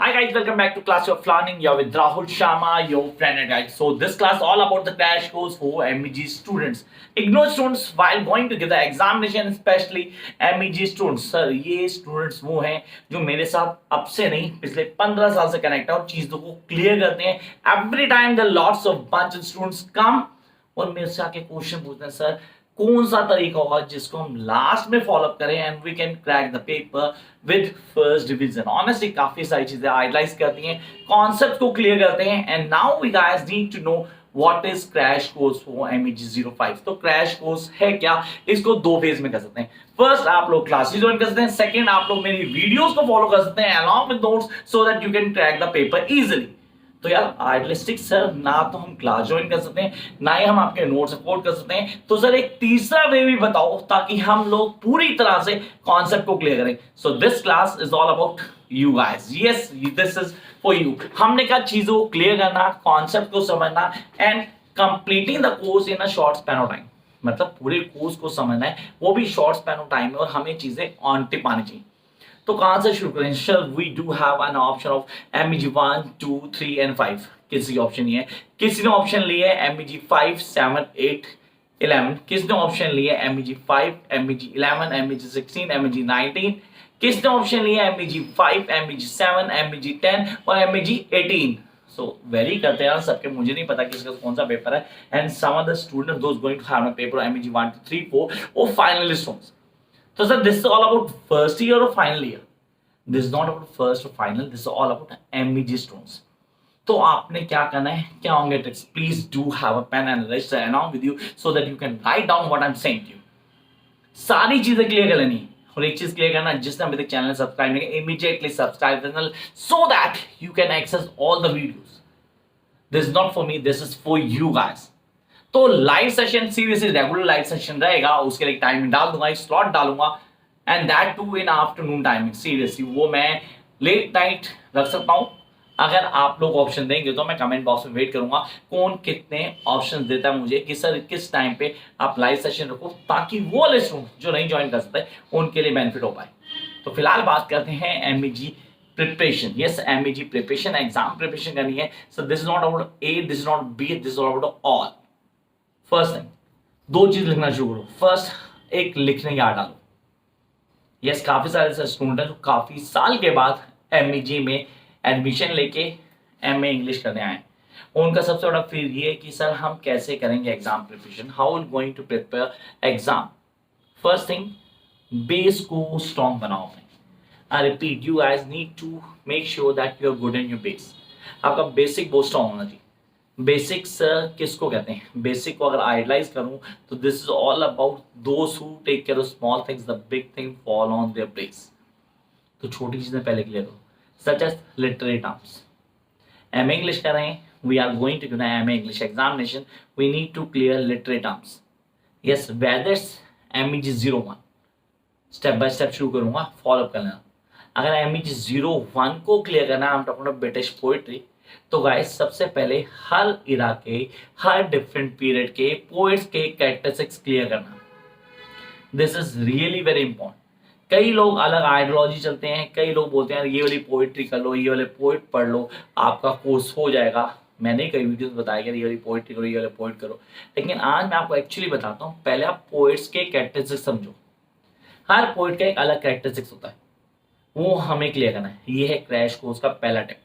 Hi guys, welcome back to class of learning. You're with Rahul Sharma, your friend and guide. So this class all about the crash course for MEG students. Ignou students while going to give the examination, especially MEG students. Sir ये students वो हैं जो मेरे साथ अब से नहीं पिछले 15 साल से कनेक्ट है और चीजों को क्लियर करते हैं. Every time the lots of bunch of students come और मेरे से आके क्वेश्चन पूछते हैं सर कौन सा तरीका होगा जिसको हम लास्ट में फॉलो अप करें and we can crack the paper with first division. Honestly काफी सारी चीजें आइडलाइज करती हैं, कॉन्सेप्ट को क्लियर करते हैं. And now we guys need to know what is crash course for MEG 05. तो क्रैश कोर्स है क्या, इसको दो फेज में कर सकते हैं. फर्स्ट आप लोग क्लासेस ज्वाइन कर सकते हैं, सेकंड आप लोग मेरी वीडियोस को फॉलो कर सकते हैं along with notes so that you can crack the paper easily. तो यार आइडियलिस्टिक सर ना तो हम क्लास ज्वाइन कर सकते हैं ना ही हम आपके नोट्स सपोर्ट कर सकते हैं. तो सर एक तीसरा वे भी बताओ ताकि हम लोग पूरी तरह से कॉन्सेप्ट को क्लियर करें. So this class is all about you guys. Yes, this is for you. हमने कहा चीजों को क्लियर करना, कॉन्सेप्ट को समझना and completing the course in a short span of time. मतलब पूरे कोर्स को समझना है, वो भी शॉर्ट स्पैन ऑफ टाइम में, और हमें चीजें ऑन टिप आनी चाहिए. तो कहां से शुरू करें sir? We do have an option of MEG 1, 2, 3 and 5. किसी ऑप्शन नहीं है. किसी ने ऑप्शन लिए MEG 5, 7, 8, 11. किसने ऑप्शन लिए MEG 5, MEG 11, MEG 16, MEG 19. किसने ऑप्शन लिए MEG 5, MEG 7, MEG 10 और MEG 18. सो वेरी करते हैं सबके, मुझे नहीं पता किसका कौन सा पेपर है. And some of the student those going to have a paper MEG 1, 2, 3, 4 और फाइनलिस्ट होंगे. So sir, this is all about first year or final year. This is not about first or final. This is all about MEG students. तो आपने क्या करना है, क्या होंगे tricks? Please do have a pen and register along with you so that you can write down what I'm saying to you. सारी चीजें clear कर लेनी और एक चीज क्लियर करना, जिसने अभी तक चैनल सब्सक्राइब नहीं किया immediately subscribe channel so that you can access all the videos. This is not for me. This is for you guys. तो live session seriously regular live session रहेगा, उसके लिए टाइमिंग डाल दूंगा, स्लॉट डालूंगा and that too in afternoon timing. Seriously वो मैं late night रख सकता हूं. अगर आप लोग ऑप्शन देंगे तो मैं कमेंट बॉक्स में वेट करूंगा कौन कितने ऑप्शन देता है मुझे कि सर किस टाइम पे आप लाइव सेशन रखो, ताकि वो लिस्ट जो नहीं ज्वाइन कर सकते उनके लिए बेनिफिट हो पाए. तो फिलहाल बात करते हैं MEG preparation. Yes, MEG preparation, exam preparation करनी है. सो this is not about A, this is not B, this is about all. First thing, दो चीज लिखना शुरू करो. फर्स्ट, एक लिखने याद डालो. यस, काफी सारे स्टूडेंट हैं जो काफी साल के बाद MEG में एडमिशन लेके MA इंग्लिश करने आए. उनका सबसे बड़ा फिर ये है कि सर हम कैसे करेंगे exam preparation, how will going to prepare exam. First thing, base को स्ट्रॉन्ग बनाओ. I repeat, you guys need to make sure that you are good in your base. आपका बेसिक बहुत स्ट्रॉन्ग होना चाहिए. बेसिक्स किसको कहते हैं? बेसिक को अगर आइडलाइज करूं तो this is all about those who take care of small things, the big thing fall on their place. तो छोटी चीजें पहले क्लियर करो, such as literary terms. MA English कर रहे हैं, we are going to give MA English examination, we need to clear literary terms. Yes, whether's MEG 01 step by step शुरू करूंगा, फॉलो अप कर लेना. अगर MEG 01 को क्लियर करना है, हम टॉकिंग अबाउट ब्रिटिश पोएट्री, तो गाइस सबसे पहले हर इरा के, हर डिफरेंट पीरियड के पोएट्स के कैरेक्टरिस्टिक्स क्लियर करना. This is really very important. कई लोग अलग आइडियोलॉजी चलते हैं, कई लोग बोलते हैं ये वाली पोएट्री कर लो, ये वाले पोएट पढ़ लो, आपका कोर्स हो जाएगा. मैंने कई वीडियोस बताया कि ये वाली पोएट्री करो, ये वाले पोएट करो, लेकिन आज मैं आपको एक्चुअली बताता हूँ. पहले आप पोएट्स के कैरेक्टरिस्टिक्स समझो. हर पोएट का एक अलग कैरेक्टरिस्टिक्स होता है, वो हमें क्लियर करना है. ये है क्रैश कोर्स का पहला टिप.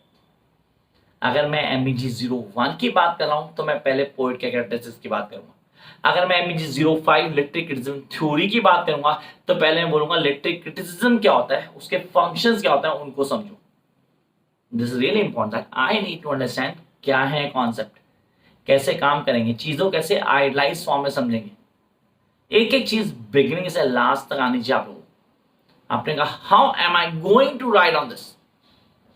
अगर मैं MEG 01 की बात कर रहा हूं तो मैं पहले पोएट के कैरेक्टरिस्टिक्स की बात करूंगा. अगर मैं MEG 05 लिटरेरी क्रिटिसिज्म थ्योरी की बात करूंगा तो पहले मैं बोलूंगा लिटरेरी क्रिटिसिज्म क्या होता है, उसके फंक्शंस क्या होता है, उनको समझो. This is really important that I need to understand क्या है कॉन्सेप्ट, कैसे काम करेंगे, चीजों कैसे आइडलाइज फॉर्म में समझेंगे. एक एक चीज बिगिनिंग से लास्ट तक आनी चाहिए आप लोगों. आपने कहा how am I going to write on this,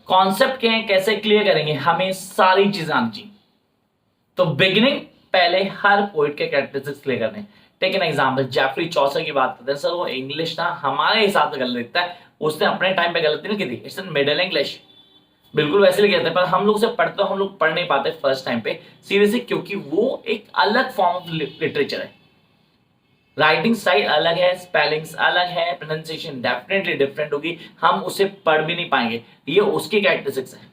concept क्या है, कैसे क्लियर करेंगे, हमें सारी चीजें आनी चाहिए. तो बिगिनिंग पहले हर पोएट के कैरेक्टरिस्टिक्स क्लियर करने. Take an example, Geoffrey Chaucer की बात करते हैं. सर वो इंग्लिश ना हमारे हिसाब से गलत लिखता है, उसने अपने टाइम पे गलती नहीं की थी. इट्स इन मिडिल इंग्लिश, बिल्कुल वैसे लिखे थे, पर हम लोग से पढ़ते हम लोग पढ़ नहीं पाते फर्स्ट टाइम पे सीरियसली, क्योंकि वो एक अलग फॉर्म ऑफ लिटरेचर है. राइटिंग स्टाइल अलग है, स्पेलिंग्स अलग है, प्रोनाउंसिएशन डेफिनेटली डिफरेंट होगी, हम उसे पढ़ भी नहीं पाएंगे, ये उसकी कैरेक्टरिस्टिक्स है।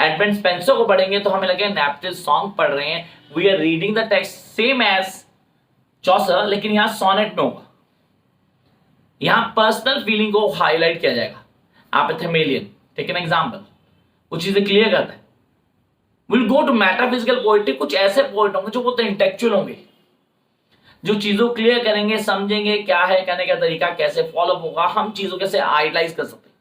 एडवेंट स्पेंसर को पढ़ेंगे तो हमें लगेगा नेप्टिव सॉन्ग पढ़ रहे हैं, we are reading the text same as Chaucer, लेकिन यहां सोनेट में होगा, यहां पर्सनल फीलिंग को हाईलाइट किया जाएगा। आप थेमेलियन, टेक एन एग्जांपल, कुछ चीजें क्लियर करता है। Will go to metaphysical poetry, कुछ ऐसे पोएट होंगे जो बहुत इंटेलेक्चुअल होंगे, जो चीजों को क्लियर करेंगे, समझेंगे क्या है कहने का तरीका, कैसे फॉलो होगा, हम चीजों कैसे आइडलाइज कर सकते हैं।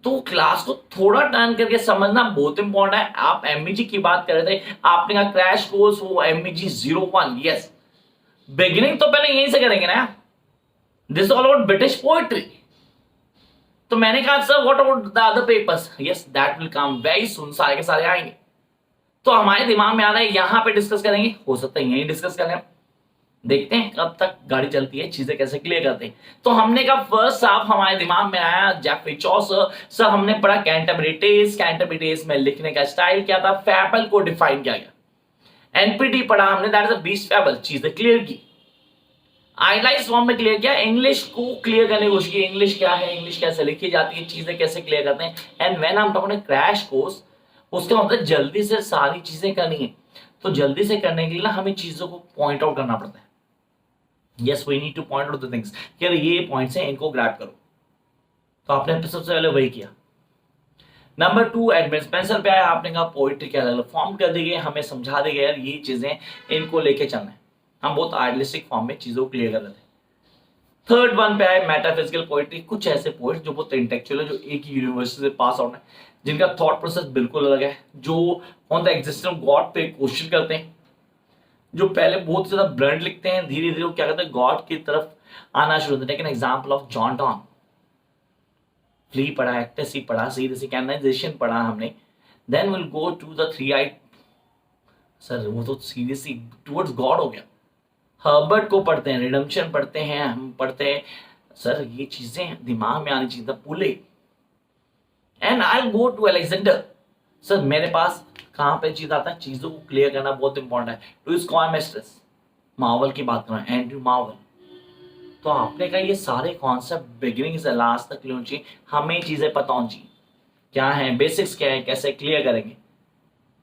तो क्लास को थोड़ा टर्न करके समझना बहुत इंपॉर्टेंट है। आप एमईजी की बात कर रहे थे, आपने कहा क्रैश कोर्स वो एमईजी 01, यस, बिगिनिंग तो पहले यहीं से करेंगे ना, this all about British poetry. तो मैंने कहा sir what about the other papers, yes that will come very soon, सारे के सारे आएंगे। तो हमारे दिमाग में आ रहा है यहां पे डिस्कस करेंगे, हो सकता है यहीं डिस्कस करें, देखते हैं कब तक गाड़ी चलती है, चीजें कैसे क्लियर करते हैं। तो हमने कहा फर्स्ट हाफ हमारे दिमाग में आया जेफरी चॉसर, सर हमने पढ़ा कैंटरबरी टेल्स, कैंटरबरी टेल्स में लिखने का स्टाइल क्या था, फैबल को डिफाइन किया गया। एनपीटी पढ़ा हमने, दैट इज अ बीस्ट फैबल, चीजें क्लियर की, आइडलाइज फॉर्म में क्लियर किया, इंग्लिश को क्लियर करने की कोशिश की, इंग्लिश क्या है, इंग्लिश कैसे लिखी जाती है, चीजें कैसे क्लियर करते हैं। एंड व्हेन हम टॉकिंग क्रैश कोर्स, उसका मतलब जल्दी से सारी चीजें करनी है, तो जल्दी से करने के लिए ना हमें चीजों को पॉइंट आउट करना पड़ता है। Yes we need to point out the things, कि ये पॉइंट्स हैं, इनको ग्रैब करो। तो आपने सबसे पहले वही किया। नंबर 2 एडवेंट स्पेंसर पे आया, आपने कहा पोइट्री के अलग फॉर्म कर दी गई, हमें समझा दी गई यार ये चीजें, इनको लेके चलना है। हम बहुत आइडियलिस्टिक फॉर्म में चीजों को क्लियर कर रहे थे। थर्ड वन पे आए मेटाफिजिकल पोइट्री, कुछ ऐसे पोइट जो बहुत इंटेलेक्चुअल है, जो एक ही यूनिवर्सिटी से पास आउट है, जिनका थॉट प्रोसेस बिल्कुल अलग है, जो on the existence of God पे क्वेश्चन करते हैं, जो पहले बहुत ज्यादा ब्लंट लिखते हैं, धीरे धीरे वो क्या करते हैं गॉड की तरफ आना शुरू होते हैं। Take an example of John Donne, flea पढ़ा, एक्टेसी पढ़ा, सीरीसी कैननाइजेशन पढ़ा हमने, then will go to the three I, sir वो तो सीरियसली टुवर्ड्स गॉड हो गया। हर्बर्ट को पढ़ते हैं, रिडम्पशन पढ़ते हैं, हम पढ़ते हैं, सर ये चीजें दिमाग में आनी चाहिए, पुले। And I go to Alexander, sir मेरे पास कहां पे चीज आता है, चीजों को क्लियर करना बहुत इंपॉर्टेंट है। टू इज कॉमेस्ट्रेस, मार्वल की बात कर रहा है, एंड्रू मार्वल। तो आपने कहा ये सारे कॉन्सेप्ट बिगिनिंग से लास्ट तक क्लियर चाहिए, हमें चीजें पता होनी चाहिए क्या है, बेसिक्स क्या है, कैसे क्लियर करेंगे।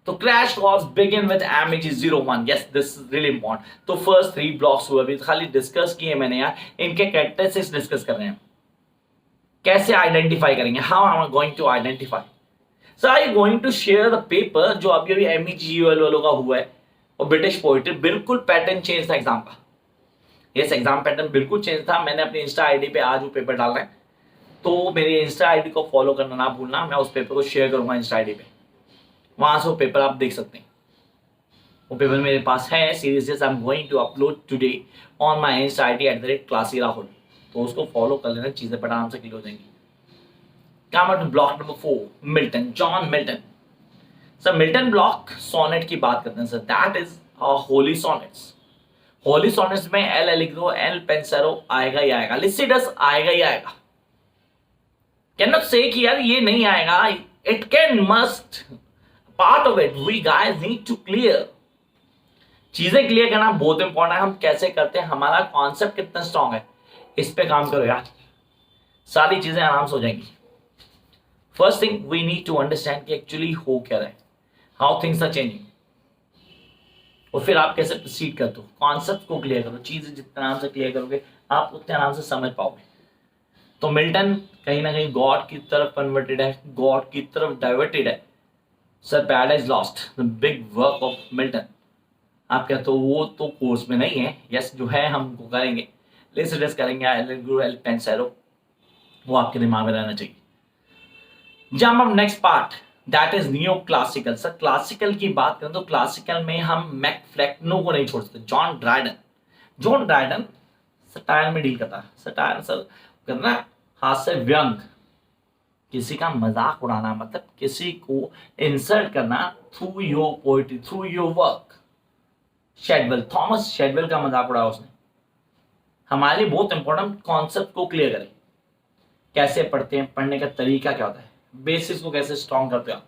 तो crash course begin with MEG 01, yes this is really important. तो फर्स्ट 3 ब्लॉक्स हुए, अभी खाली डिस्कस किए मैंने यार, इनके कैरेक्टरिस्टिक्स डिस्कस कर रहे हैं, कैसे आइडेंटिफाई करेंगे, how I am going to identify. Sir I am going to share the paper जो अभी अभी एमईजी वालों का हुआ है, और ब्रिटिश पोइट्री, बिल्कुल पैटर्न चेंज था एग्जाम का, यस एग्जाम पैटर्न बिल्कुल चेंज था। मैंने अपनी इंस्टा आईडी पे आज वो पेपर डालना है, तो मेरी इंस्टा आईडी को फॉलो करना ना भूलना, मैं उस पेपर को शेयर करूंगा इंस्टा आईडी पे, वहां से वो पेपर आप देख सकते हैं। वो पेपर मेरे पास है, series I am going to upload today on my insta ID @classy rahul, तो उसको फॉलो कर लेना, चीजें बड़ा आराम से क्लियर हो जाएंगी। Come block number 4, Milton, John Milton. Sir Milton block sonnet की बात करते हैं sir, that is holy sonnets. Holy sonnets में एल एलिग्नो, एल पेंसेरो आएगा ही आएगा, लिसिडस आएगा ही आएगा। कैन नॉट से कि यार ये नहीं आएगा, it can must part of it, we guys need to clear. चीजें क्लियर करना बहुत इंपॉर्टेंट है, हम कैसे करते हैं, हमारा कॉन्सेप्ट कितना स्ट्रांग है, इस पे काम करो यार, सारी चीजें आराम से हो जाएंगी। First thing we need to understand कि एक्चुअली हो क्या रहा है, हाउ थिंग्स आर चेंजिंग, और फिर आप कैसे प्रोसीड करते हो। कॉन्सेप्ट को क्लियर करो, चीजें जितना आराम से क्लियर करोगे आप उतने आराम से समझ पाओगे। तो मिल्टन कहीं ना कहीं गॉड की तरफ कन्वर्टेड है, गॉड की तरफ डाइवर्टेड है। Sir paradise lost, the big work of Milton, आप कहते हो वो तो कोर्स में नहीं है, यस जो है हमको करेंगे, लिसिडस करेंगे, एल पेंसेरो, वो आपके दिमाग में रहना चाहिए। जब हम next part that is neo classical. Sir classical की बात करें तो क्लासिकल में हम मैकफ्लेक्नो को नहीं छोड़ सकते, John Dryden. John Dryden satire में डील करता है, सटायर सर करना हास्य व्यंग, किसी का मजाक उड़ाना, मतलब किसी को इंसल्ट करना through your poetry, through your work. Shadwell, Thomas Shadwell का मजाक उड़ाया उसने। हमारे लिए बहुत इंपॉर्टेंट कॉन्सेप्ट को क्लियर करें, कैसे पढ़ते हैं, पढ़ने का तरीका क्या होता है, बेसिस को कैसे स्ट्रॉन्ग करते हो,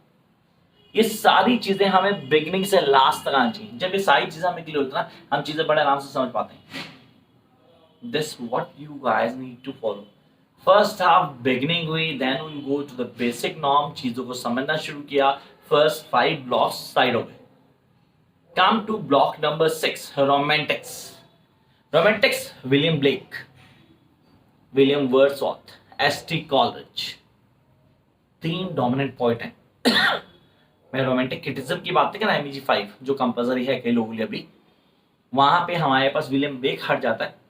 ये सारी चीजें हमें बिगिनिंग से लास्ट तक आनी चाहिए। जब ये सारी चीजें हमें क्लियर होती है ना, हम चीजें बड़े आराम से समझ पाते हैं। This what you guys need to follow. First half beginning हुई, then we go to the basic norm, चीजों को समझना शुरू किया, फर्स्ट 5 ब्लॉक्स साइड हो गए. Come to block number 6, romantics. Romantics, William Blake, William Wordsworth, S T. Coleridge, 3 dominant point हैं. मैं रोमांटिक क्रिटिसिज्म की बात करें ना, MEG5 जो कंपल्सरी है कई लोगों के लिए अभी, वहां पे हमारे पास विलियम ब्लेक हट जाता है,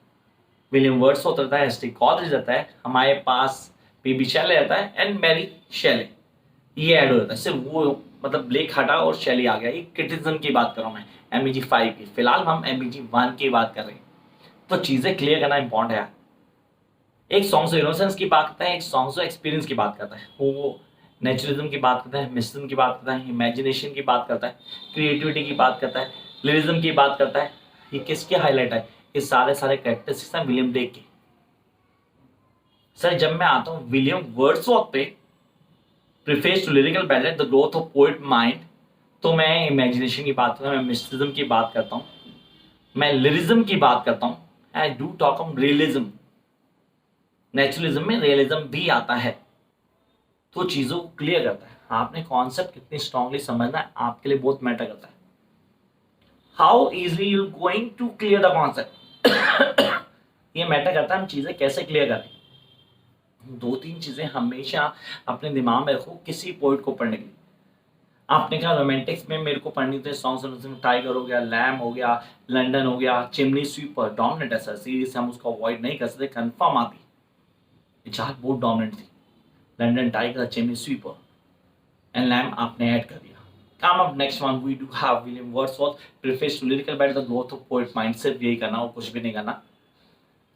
विलियम वर्ड्सवर्थ रहता है, एस.टी. कॉलरिज रहता है, हमारे पास पी.बी. शेले रहता है एंड मैरी शेले, ये ऐड हो जाता है. सिर्फ वो मतलब ब्लेक हटा और शेली आ गया. ये क्रिटिसिज्म की बात कर रहा हूँ मैं, MEG5 की. फिलहाल हम MEG1 की बात कर रहे हैं, तो चीजें क्लियर करना इंपॉर्टेंट है. एक सॉन्ग ऑफ इनोसेंस की बात करता है, एक सॉन्ग ऑफ एक्सपीरियंस की बात करता है. वो नेचुरलिज्म की बात करता है, मिस्टिज्म की बात करता है, इमेजिनेशन की बात करता है, क्रिएटिविटी की बात करता है, लिरिज्म की बात करता है. ये किसके हाईलाइट है? ये सारे कैरेक्टरिस्टिक्स हैं विलियम ब्लेक के. सर जब मैं आता हूँ विलियम वर्ड्सवर्थ पे, preface to lyrical ballad the growth of poet mind, तो मैं इमेजिनेशन की बात करता हूँ, मैं मिस्टिज्म की बात करता हूँ, मैं लिरिज्म की बात करता हूँ. I do talk on realism. Naturalism में रियलिज्म भी आता है, तो चीजों को क्लियर करता है. आपने कॉन्सेप्ट कितनी स्ट्रांगली समझना है आपके लिए बहुत मैटर करता है. How easily you going to clear the concept, ये मैटर करता है हम चीजें कैसे क्लियर करें. 2-3 चीजें हमेशा अपने दिमाग में रखो किसी पोइट को पढ़ने के लिए. आपने कहा रोमांटिक्स में मेरे को पढ़नी थी सॉन्ग्स में टाइगर हो गया, लैम हो गया, लंदन हो गया, चिमनी स्वीपर, डोमिनेंट है सर, सीरीज हम उसको अवॉइड नहीं कर सकते, कंफर्म आती. ये 4 बहुत डोमिनेंट थी, London, tiger, chimney sweeper and lamb आपने ऐड कर दिया. Come up next one, we do have William Wordsworth, preface to lyrical by the growth of poet mind. सिर्फ यही करना और कुछ भी नहीं करना.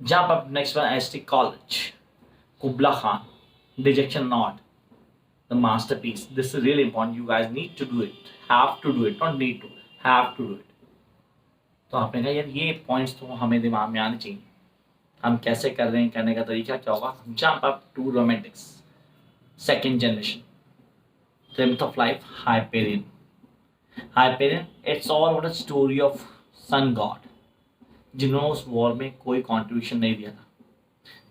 Jump up next one, ST. Coleridge, कुबला Khan, detection not, the masterpiece. This is really important. You guys need to do it, have to do it, not need to, have to do it. तो आपने कहा यार ये points तो हमें दिमाग में आने चाहिए, हम कैसे कर रहे हैं, करने का तरीका क्या होगा. Jump up to romantics, second generation, Strength of Life, Hyperion. Hyperion, it's all about a story of sun god, जिन्होंने उस वॉर में कोई कंट्रीब्यूशन नहीं दिया था.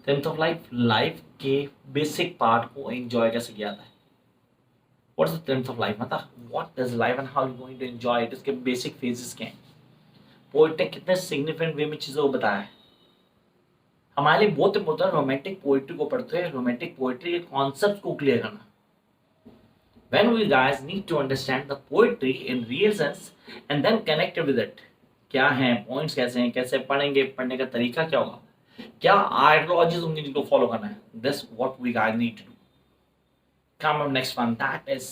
Strength of Life, लाइफ के बेसिक पार्ट को एंजॉय कैसे किया था. What is the strength of life, मतलब what is life and how you going to enjoy it, इसके बेसिक फेजेस क्या हैं. पोइट ने कितने सिग्निफिकेंट वे में चीज़ों को बताया है. हमारे लिए बहुत इंपॉर्टेंट रोमांटिक पोइट्री को पढ़ते हुए रोमांटिक पोइट्री के कॉन्सेप्ट को क्लियर करना. When we guys need to understand the poetry in real sense and then connect it with it. क्या हैं पॉइंट्स, कैसे हैं, कैसे पढ़ेंगे, पढ़ने का तरीका क्या होगा, क्या आइडियोलॉजीज होंगी जिनको फॉलो करना है. This what we guys need to do. Come up next one, that is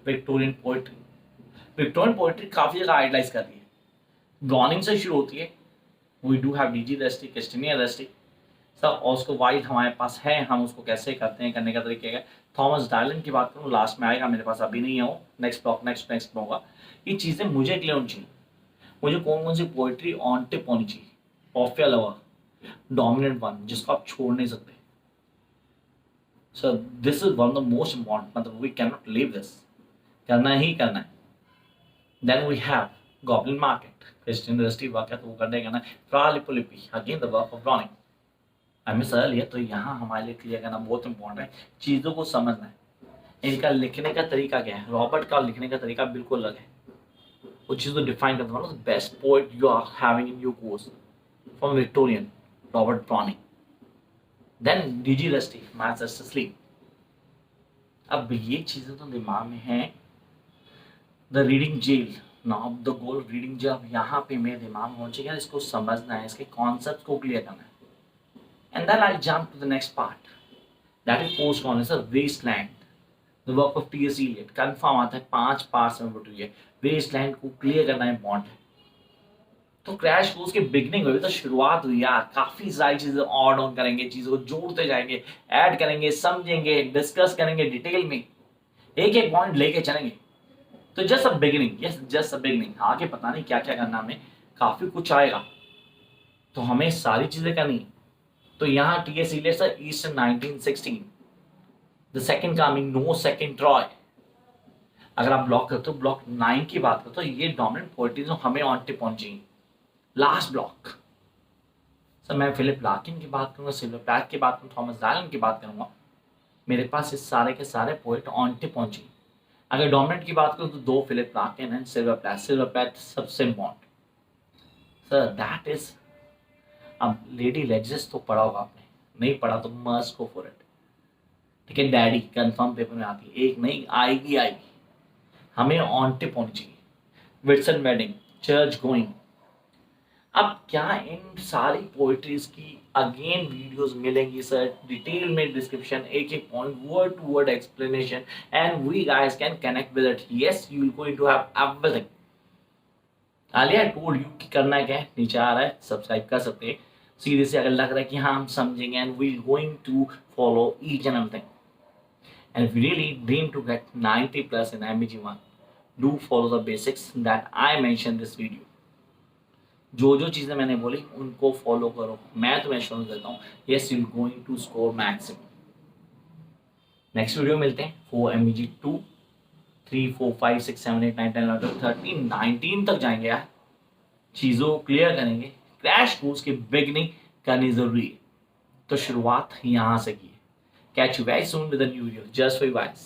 Victorian poetry. Victorian poetry काफी जगह आइडियलाइज कर रही है. ब्राउनिंग से शुरू होती है. वी डू हैव डीजी रेस्टी, क्रिस्टिनिया रेस्टी, सब ऑस्कर वाइल्ड हमारे पास है. हम उसको कैसे करते हैं, करने का तरीका है. थॉमस डायलन की बात करूँ लास्ट में आएगा, मेरे पास अभी नहीं है वो, नेक्स्ट ब्लॉक नेक्स्ट होगा. ये चीज़ें मुझे क्लियर होनी चाहिए. मुझे कौन कौन सी पोइट्री ऑन टिप होनी चाहिए. Of your lover, dominant one, जिसको आप छोड़ नहीं सकते. So this is one of the most important, मतलब we can not leave this, करना ही करना है. Then we have Goblin Market, Christina Rossetti work है तो वो करने करना. Fra Lippo Lippi, again the work of Browning. हमें सरल है तो यहाँ हमारे लिए क्लियर करना बहुत इंपॉर्टेंट है. चीज़ों को समझना है, इनका लिखने का तरीका क्या है. रॉबर्ट का लिखने का तरीका बिल्कुल अलग है. वो चीज़ को डिफाइन करता है. Best poet you are having in your course from Victorian, Robert Browning. Then D G Rossetti, match just sleep. अब ये चीज़ें तो दिमाग में हैं. The Reading gaol, now the goal Reading gaol. अब यहाँ पे मेरे दिमाग में होना चाहिए, इसको समझना है, इसके कॉन्सेप्ट को क्लियर करना है. And then I'll jump to the next part. That is post-colonial wasteland. The work of T.S. Eliot. Confirm आता है 5 पार्ट्स में बटी है. वेस्टलैंड को क्लियर करना इम्पॉर्टेंट है. तो क्रैश कोर्स की बिगनिंग हुई, तो शुरुआत हुई यार. काफी सारी चीजें ऑड ऑन करेंगे, चीजों को जोड़ते जाएंगे, ऐड करेंगे, समझेंगे, डिस्कस करेंगे डिटेल में, एक एक पॉइंट लेके चलेंगे. तो just a beginning, yes just a beginning. आगे पता नहीं क्या क्या करना, हमें काफी कुछ आएगा, तो हमें सारी चीजें करनी. तो यहाँ T.S. Eliot sir Easter 1916, the second coming, no second Troy. अगर आप ब्लॉक करते हो ब्लॉक 9 की बात करते हो, ये डोमिनेंट पोएट्री जो हमें ऑन टिप होनी चाहिए. लास्ट ब्लॉक सर मैं फिलिप लार्किन की बात करूँगा, सिल्वर प्लैथ की बात करूँ, थॉमस डायलन की बात करूँगा, मेरे पास इस सारे के सारे पोइट ऑन टिप पहुंचे। अगर डोमिनेंट की बात करूँ तो 2 Philip Larkin and Sylvia Plath सबसे इम्पोर्टेंट। सर दैट इज, अब लेडी लेजेस तो पढ़ा होगा आपने, नहीं पढ़ा तो मस्ट गो फॉर इट। ठीक है डैडी, कंफर्म पेपर में आती है, एक नहीं आएगी आएगी, हमें ऑन टिप होनी चाहिए। Whitsun wedding, church going. अब क्या इन सारी पोइट्रीज की अगेन वीडियोस मिलेंगी सर डिटेल में, डिस्क्रिप्शन, एक एक point, word to word explanation, and we guys can connect with it. Yes you will going to have everything. Earlier I told you कि करना है क्या है, नीचे आ रहा है, सब्सक्राइब कर सकते हैं। सीधे से अगर लग रहा है कि हाँ हम समझेंगे, and we going to follow each and everything, and if you really dream to get 90 plus in MEG1, do follow the basics that I mentioned this video. जो जो चीज़ें मैंने बोली उनको फॉलो करो, मैं तुम्हें एश्योरेंस देता हूँ, yes you will going to score maximum. Next video मिलते हैं फॉर MEG2, 3, 4, 5, 6, 7, 8, 9, 10, 11, 12, 13, 19 तक जाएंगे यार, चीज़ों को क्लियर करेंगे। क्रैश कोर्स की बिगनिंग करनी जरूरी है, तो शुरुआत यहाँ से की है। Catch you guys soon with a new video just for you guys.